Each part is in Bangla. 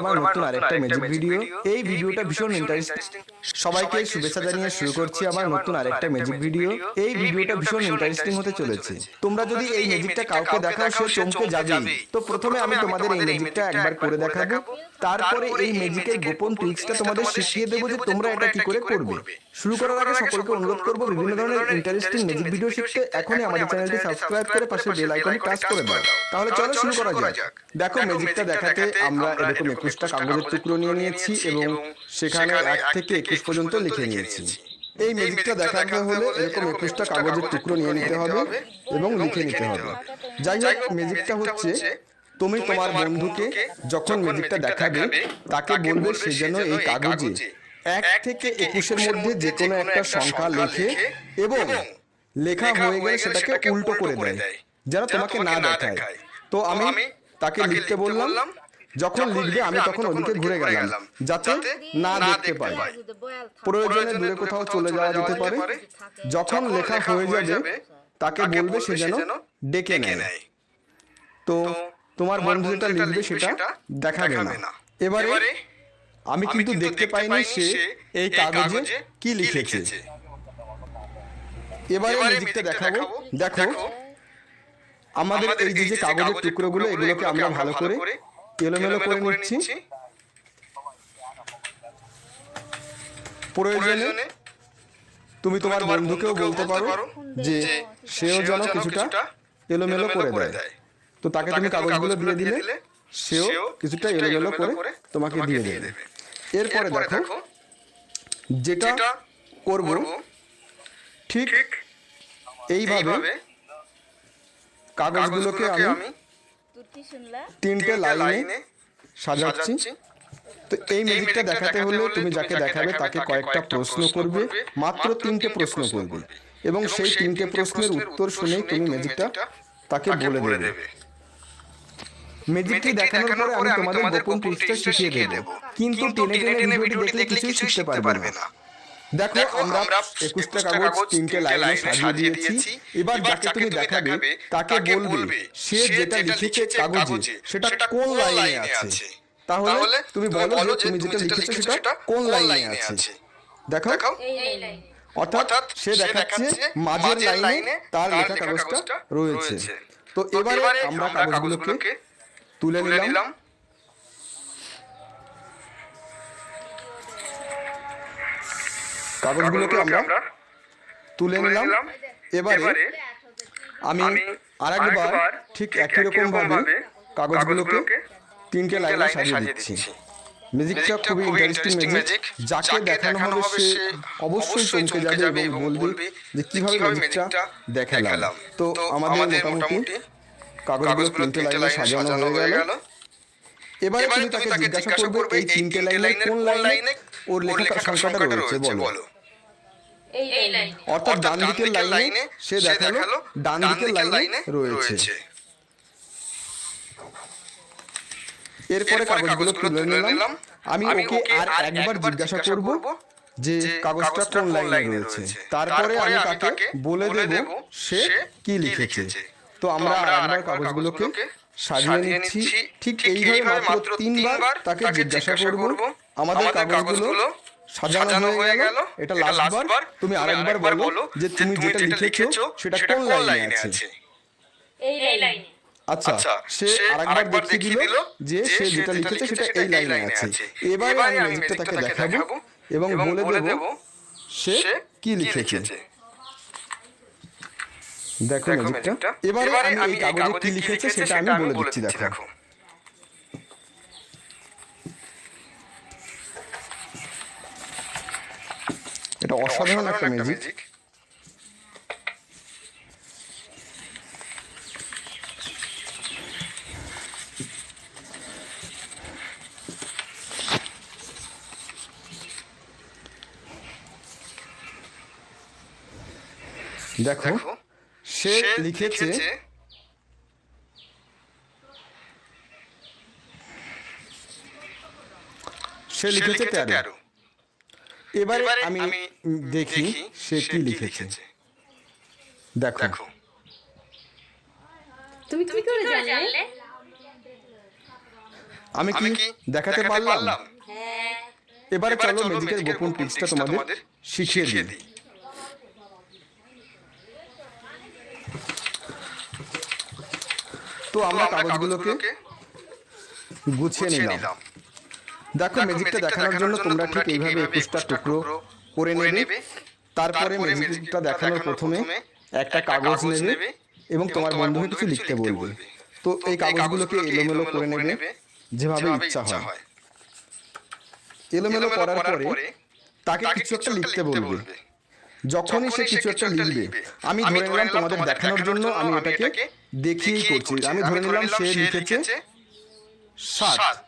আমার নতুন আরেকটা ম্যাজিক ভিডিও। এই ভিডিওটা ভীষণ ইন্টারেস্টিং। সবাইকে শুভেচ্ছা জানিয়ে শুরু করছি আমার নতুন আরেকটা ম্যাজিক ভিডিও। এই ভিডিওটা ভীষণ ইন্টারেস্টিং হতে চলেছে। তোমরা যদি এই ম্যাজিকটা কাউকে দেখাও সে চমকে যাবেই। তো প্রথমে আমি তোমাদের এই ম্যাজিকটা একবার করে দেখাবো, তারপরে এই ম্যাজিকের গোপন ট্রিক্সটা তোমাদের শিখিয়ে দেবো যে তোমরা এটা কি করে করবে। শুরু করার আগে সকলকে অনুরোধ করব বিভিন্ন ধরনের ইন্টারেস্টিং ম্যাজিক ভিডিও শিখতে এখনই আমাদের চ্যানেলটি সাবস্ক্রাইব করে পাশে বেল আইকনটি টাচ করে দাও। তাহলে চলো শুরু করা যাক। দেখো ম্যাজিকটা দেখাতে আমরা এরকম 21টা কাগজের টুকরো নিয়ে নিয়েছি এবং সেখানে 1 থেকে 21 পর্যন্ত লিখে নিয়েছি। এই ম্যাজিকটা দেখাতে হলে এরকম 21টা কাগজের টুকরো নিয়ে নিতে হবে এবং লিখে নিতে হবে। যাই হোক, ম্যাজিকটা হচ্ছে তুমি তোমার বন্ধুকে যখন ম্যাজিকটা দেখাবে তাকে বলবে সে যেন এই কাগজে 1 থেকে 21-এর মধ্যে যে কোনো একটা সংখ্যা লেখে এবং লেখা হয়ে গেলে সেটাকে উল্টো করে দেয়, যেন তোমাকে না দেখায়। তো আমি তাকে লিখতে বললাম, যখন লিখবে আমি তখন ওদিকে ঘুরে গেলাম যাতে না দেখতে পাই। প্রয়োজনে দূরে কোথাও চলে যাওয়া যেতে পারে। যখন লেখা হয়ে যাবে তাকে বলবে সে যেন ডেকে নেয়। তো তোমার বন্ধু যেটা লিখবে সেটা দেখাবে না। এবারে আমি কিন্তু দেখতে পাইনি সে এই কাগজে কি লিখেছে। এবারে ম্যাজিকটা দেখাবো। দেখো আমাদের এই যে কাগজের টুকরোগুলো এগুলোকে আমরা ভালো করে এলোমেলো করে নিচ্ছি। প্রয়োজনে তুমি তোমার বন্ধুকেও বলতে পারো যে সেও যেন কিছুটা এলোমেলো করে দেয়। তো তাকে তুমি কাগজগুলো দিয়ে দিলে সেও কিছুটা এলোমেলো করে তোমাকে দিয়ে দেবে। এরপরে দেখো যেটা করব ঠিক এইভাবে কাগজগুলোকে আমি 3টে লাইনে সাজাচ্ছি। তো এই ম্যাজিকটা দেখাতে হলে তুমি যাকে দেখাবে তাকে কয়েকটা প্রশ্ন করবে, মাত্র 3টে প্রশ্ন করবে এবং সেই 3টে প্রশ্নের উত্তর শুনেই তুমি ম্যাজিকটা তাকে বলে দেবে। ম্যাজিকটি দেখানোর পরে আমি তোমাদের গোপন ট্রিক্সটা শিখিয়ে দেব, কিন্তু টেনে টেনে ভিডিওটি দেখলে কিছুই শিখতে পারবে না। দেখো আমরা 21টা কাগজ 3টে লাইনে সাজিয়ে দিয়েছি। এবার যাকে তুমি দেখাবে তাকে বলবে সে যেটা লিখেছে কাগজে সেটা কোন লাইনে আছে। তাহলে তুমি বলো যে তুমি যেটা লিখেছো সেটা কোন লাইনে আছে। দেখো অর্থাৎ সে দেখাচ্ছে মাঝের লাইনে তার লেখা কাগজটা রয়েছে। তো এবারে আমরা কাগজগুলোকে তুলে নিলাম। কাগজগুলোকে আমরা তুলে নিলাম। এবারে আমি আরেকবার ঠিক একই রকম ভাবে কাগজগুলোকে 3টে লাইনে সাজিয়ে দিচ্ছি। ম্যাজিকটা খুবই ইন্টারেস্টিং ম্যাজিক। যাকে দেখানো হবে সে অবশ্যই চমকে যাবে এবং বলবে যে কিভাবে ম্যাজিকটা দেখালাম। তো আমাদের মোটামুটি কাগজগুলো 3টে লাইনে সাজানো হয়ে গেল। এবারে তুমি তাকে জিজ্ঞাসা করবে এই 3টে লাইনের কোন লাইনে ওর লেখা সংখ্যাটা রয়েছে বলো। অর্থাৎ ডান দিকের লাইনে সে দেখালো ডান দিকের লাইনে রয়েছে। এরপরে কাগজগুলো তুলে নিলাম। আমি ওকে আর একবার জিজ্ঞাসা করব যে কাগজটা কোন লাইনে রয়েছে। তারপরে আমি তাকে বলে দেব সে কি লিখেছে। তো আমরা আরেকবার কাগজগুলোকে সাজিয়ে নিচ্ছি। ঠিক এইভাবে মাত্র 3বার তাকে জিজ্ঞাসা করব। আমাদের কাগজগুলো সাজানো হয়ে গেল। এটা লাস্ট বার। তুমি আরেকবার বলো যে তুমি যেটা লিখেছো সেটা কোন লাইনে আছে। এই লাইনে। আচ্ছা, সে আরেকবার দেখিয়ে দিল যে সে যেটা লিখেছে সেটা এই লাইনে আছে। এবারে আমি ম্যাজিকটা তাকে দেখাবো এবং বলে দেব সে কি লিখেছে। দেখো ম্যাজিকটা। এবারে আমি এই কাগজে কি লিখেছে সেটা আমি বলে দিচ্ছি। দেখো এটা অসাধারণ একটা ম্যাজিক। দেখো সে লিখেছে সে লিখেছে 13। এবারে আমি দেখি সে কি লিখেছে। দেখো তুমি কি করে জানলে? আমি কি দেখাতে পারলাম? হ্যাঁ। এবারে চলো ম্যাজিকের গোপন টিপসটা তোমাদের শিখিয়ে দিই। তো আমরা কাগজগুলোকে গুছিয়ে নিলাম। দেখো ম্যাজিকটা দেখানোর জন্য তোমরা ঠিক এইভাবে 21টা টুকরো করে নেবে। তারপরে ম্যাজিকটা দেখানোর প্রথমে একটা কাগজ নেবে এবং তোমার বন্ধুকে কিছু লিখতে বলবে। তো এই কাগজগুলোকে এলোমেলো করে নেবে যেভাবে ইচ্ছা হয়। এলোমেলো করার পরে তাকে কিছু একটা লিখতে বলবে। যখনই সে কিছু একটা লিখবে, আমি ধরে নিলাম তোমাদের দেখানোর জন্য আমি এটাকে দেখিয়েই করছি। আমি ধরে নিলাম সে লিখেছে 7।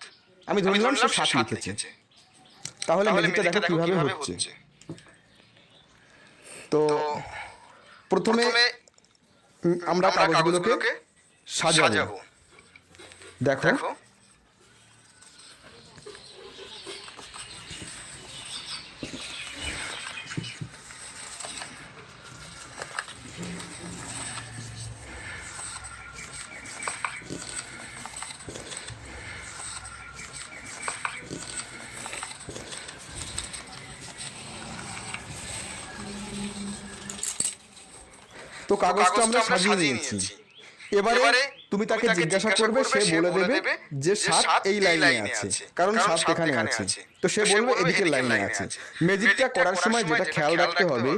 আমি ধরে নিলাম সে 7 লিখেছে। তাহলে ম্যাজিকটা দেখো কিভাবে হচ্ছে। তো প্রথমে আমরা কাগজগুলোকে সাজাবো। দেখো তো কাগজটা আমরা সাজিয়ে নিয়েছি। এবারে তুমি তাকে জিজ্ঞাসা করবে, সে বলে দেবে যে 7 এই লাইনে আছে, কারণ 7 এখানে আছে। তো সে বলবে এদিকের লাইনে আছে। ম্যাজিকটা করার সময় যেটা খেয়াল রাখতে হবে,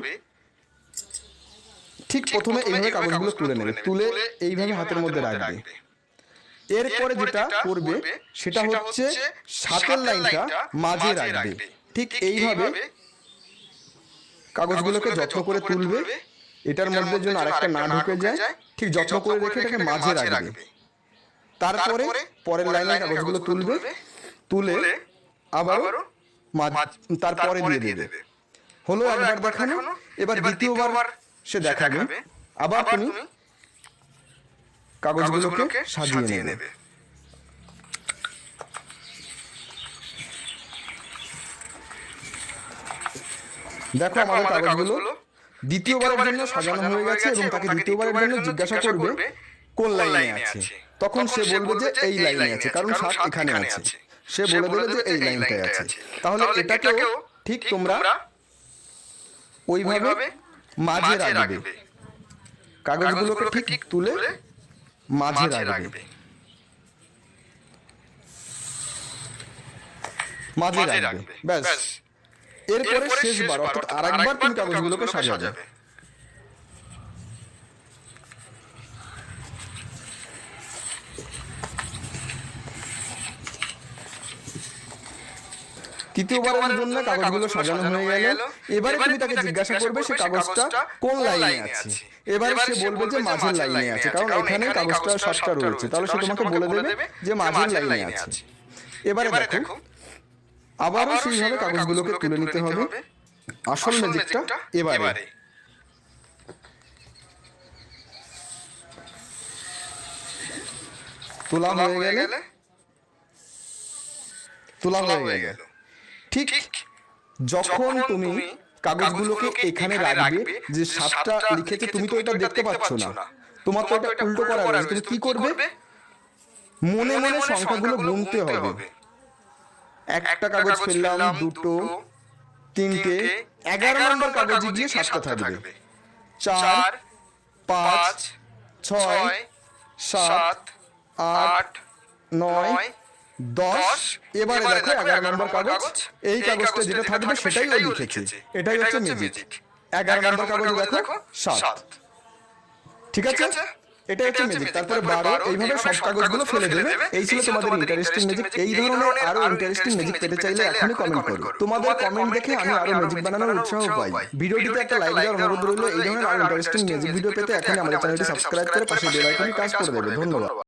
ঠিক প্রথমে এইভাবে কাগজগুলো তুলে নেবে, তুলে এইভাবে হাতের মধ্যে রাখবে। এরপরে যেটা করবে সেটা হচ্ছে 7-এর লাইনটা মাঝে রাখবে। ঠিক এইভাবে কাগজগুলোকে যত্ন করে তুলবে, এটার মধ্যে যেন আরেকটা না ঢুকে যায়। ঠিক যত্ন করে রেখে এটাকে মাঝে রাখবে। তারপরে পরের লাইনে কাগজগুলো তুলবে, তুলে আবার তারপরে দিয়ে দেবে। হলো একবার দেখানো। এবার দ্বিতীয়বার সে দেখাবে। আবার তুমি কাগজগুলোকে সাজিয়ে নেবে। দেখো আমাদের কাগজগুলো দ্বিতীয়বারের জন্য সাজানো হয়ে গেছে এবং তাকে দ্বিতীয়বারের জন্য জিজ্ঞাসা করবে কোন লাইনে আছে। তখন সে বলবে যে এই লাইনে আছে, কারণ 7 এখানে আছে। সে বলে দেবে যে এই লাইনটায় আছে। তাহলে এটাকেও ঠিক তোমরা ওইভাবে মাঝে রাখবে। কাগজগুলোকে ঠিক তুলে মাঝে রাখবে। মাঝে রাখবে, ব্যাস। এরপরে শেষবার অর্থাৎ আরেকবার তুমি কাগজগুলোকে সাজাবে। তৃতীয়বারের জন্য কাগজগুলো সাজানো হয়ে গেল। এবারে তুমি তাকে জিজ্ঞাসা করবে সে কাগজটা কোন লাইনে আছে। এবারে সে বলবে যে মাঝের লাইনে আছে, কারণ এখানে কাগজটা 7টা রয়েছে। তাহলে সে তোমাকে বলে দেবে যে মাঝের লাইনে আছে। এবারে দেখো আবারও সেইভাবে কাগজগুলোকে তুলে নিতে হবে। আসল ম্যাজিকটা এবারে। তোলা হয়ে গেল। ঠিক যখন তুমি কাগজগুলোকে এখানে রাখবে, যে 7টা লিখেছে, তুমি তো এটা দেখতে পাচ্ছ না, তোমার তো এটা উল্টো করা রয়েছে। তুমি কি করবে? মনে মনে সংখ্যাগুলো গুনতে হবে। একটা কাগজ ফেললাম, 2টো, 3টে, 11 নম্বর কাগজে গিয়ে 7টা থাকবে। 4, 5, 6, 7, 8, 9, 10। এবারে দেখো 11 নম্বর কাগজ। এই কাগজটা যেটা থাকবে সেটাই ও লিখেছে। এটাই হচ্ছে ম্যাজিক। 11 নম্বর কাগজে দেখো 7। ঠিক আছে, এটা হচ্ছে ম্যাজিক। তারপরে 12, এইভাবে সব কাগজগুলো ফেলে দেবে। এই ছিল তোমাদের ইন্টারেস্টিং ম্যাজিক। এই ধরনের আরো ইন্টারেস্টিং ম্যাজিক পেতে চাইলে এখনই কমেন্ট করো। তোমাদের কমেন্ট দেখে আমি আরো ম্যাজিক বানানোর উৎসাহ পাই। ভিডিওটিতে একটা লাইক দেওয়ার অনুরোধ রইল। এই ধরনের আরো ইন্টারেস্টিং ম্যাজিক ভিডিও পেতে এখনই আমাদের চ্যানেলটি সাবস্ক্রাইব করে পাশে বেল আইকনে টাচ করে দেবে। ধন্যবাদ।